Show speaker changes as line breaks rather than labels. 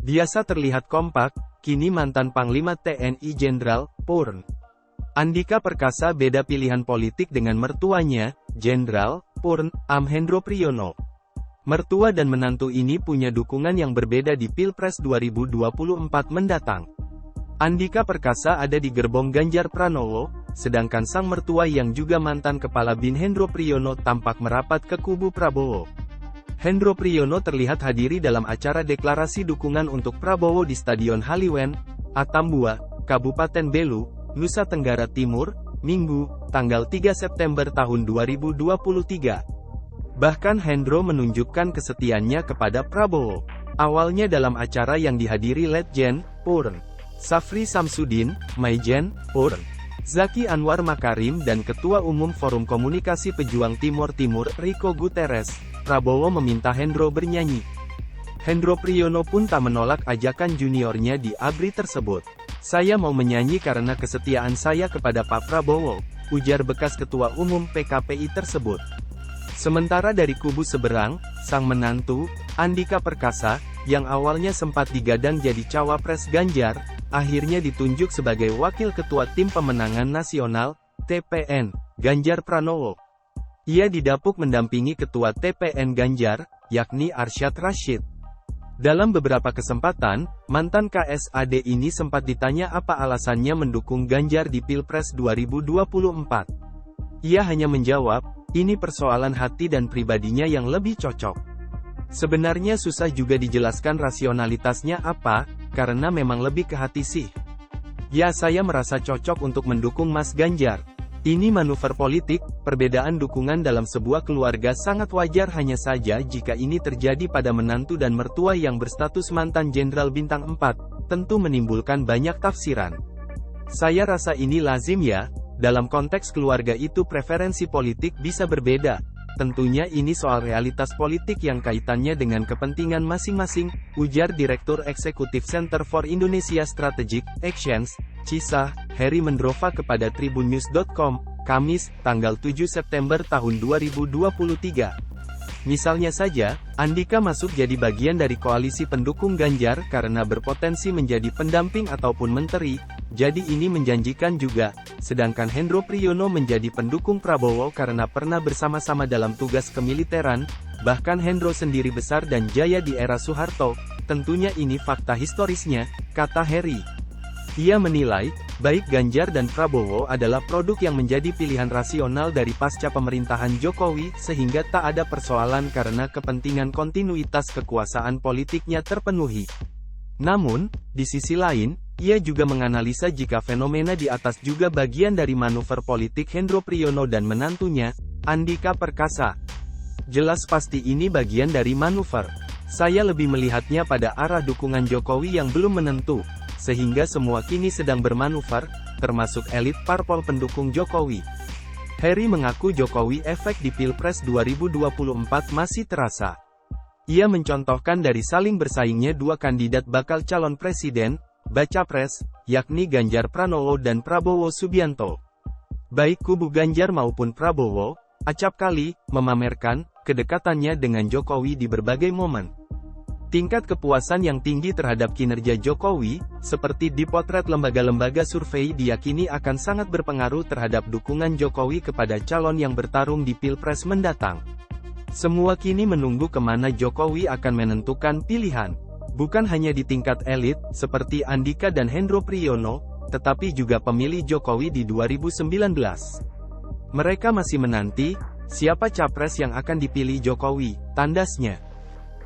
Biasa terlihat kompak, kini mantan Panglima TNI Jenderal Purn. Andika Perkasa beda pilihan politik dengan mertuanya, Jenderal Purn Hendro Priyono. Mertua dan menantu ini punya dukungan yang berbeda di Pilpres 2024 mendatang. Andika Perkasa ada di gerbong Ganjar Pranowo, sedangkan sang mertua yang juga mantan Kepala BIN Hendro Priyono tampak merapat ke kubu Prabowo. Hendro Priyono terlihat hadiri dalam acara deklarasi dukungan untuk Prabowo di Stadion Haliwen, Atambua, Kabupaten Belu, Nusa Tenggara Timur, Minggu, tanggal 3 September tahun 2023. Bahkan Hendro menunjukkan kesetiaannya kepada Prabowo. Awalnya dalam acara yang dihadiri Letjen Purn Safri Samsudin, Maijen Purn Zaki Anwar Makarim dan Ketua Umum Forum Komunikasi Pejuang Timur Timur Rico Guterres, Prabowo meminta Hendro bernyanyi. Hendro Priyono pun tak menolak ajakan juniornya di ABRI tersebut. "Saya mau menyanyi karena kesetiaan saya kepada Pak Prabowo," ujar bekas Ketua Umum PKPI tersebut. Sementara dari kubu seberang, sang menantu, Andika Perkasa, yang awalnya sempat digadang jadi cawapres Ganjar, akhirnya ditunjuk sebagai Wakil Ketua Tim Pemenangan Nasional, TPN, Ganjar Pranowo. Ia didapuk mendampingi Ketua TPN Ganjar, yakni Arsyad Rashid. Dalam beberapa kesempatan, mantan KSAD ini sempat ditanya apa alasannya mendukung Ganjar di Pilpres 2024. Ia hanya menjawab, "Ini persoalan hati dan pribadinya yang lebih cocok." Sebenarnya susah juga dijelaskan rasionalitasnya apa, karena memang lebih ke hati sih. "Ya, saya merasa cocok untuk mendukung Mas Ganjar. Ini manuver politik, perbedaan dukungan dalam sebuah keluarga sangat wajar, hanya saja jika ini terjadi pada menantu dan mertua yang berstatus mantan Jenderal Bintang 4, tentu menimbulkan banyak tafsiran. Saya rasa ini lazim ya, dalam konteks keluarga itu preferensi politik bisa berbeda. Tentunya ini soal realitas politik yang kaitannya dengan kepentingan masing-masing," ujar Direktur Eksekutif Center for Indonesia Strategic Actions, CISA, Heri Mendrova kepada tribunnews.com, Kamis, tanggal 7 September tahun 2023. Misalnya saja, Andika masuk jadi bagian dari koalisi pendukung Ganjar karena berpotensi menjadi pendamping ataupun menteri, jadi ini menjanjikan juga, sedangkan Hendro Priyono menjadi pendukung Prabowo karena pernah bersama-sama dalam tugas kemiliteran, bahkan Hendro sendiri besar dan jaya di era Soeharto, tentunya ini fakta historisnya, kata Heri. Ia menilai, baik Ganjar dan Prabowo adalah produk yang menjadi pilihan rasional dari pasca pemerintahan Jokowi, sehingga tak ada persoalan karena kepentingan kontinuitas kekuasaan politiknya terpenuhi. Namun, di sisi lain, ia juga menganalisa jika fenomena di atas juga bagian dari manuver politik Hendro Priyono dan menantunya, Andika Perkasa. "Jelas pasti ini bagian dari manuver. Saya lebih melihatnya pada arah dukungan Jokowi yang belum menentu, sehingga semua kini sedang bermanuver, termasuk elit parpol pendukung Jokowi." Heri mengaku Jokowi efek di Pilpres 2024 masih terasa. Ia mencontohkan dari saling bersaingnya dua kandidat bakal calon presiden, baca pres, yakni Ganjar Pranowo dan Prabowo Subianto. Baik kubu Ganjar maupun Prabowo, acap kali, memamerkan kedekatannya dengan Jokowi di berbagai momen. Tingkat kepuasan yang tinggi terhadap kinerja Jokowi, seperti dipotret lembaga-lembaga survei, diyakini akan sangat berpengaruh terhadap dukungan Jokowi kepada calon yang bertarung di Pilpres mendatang. Semua kini menunggu kemana Jokowi akan menentukan pilihan. Bukan hanya di tingkat elit, seperti Andika dan Hendro Priyono, tetapi juga pemilih Jokowi di 2019. Mereka masih menanti, siapa capres yang akan dipilih Jokowi, tandasnya.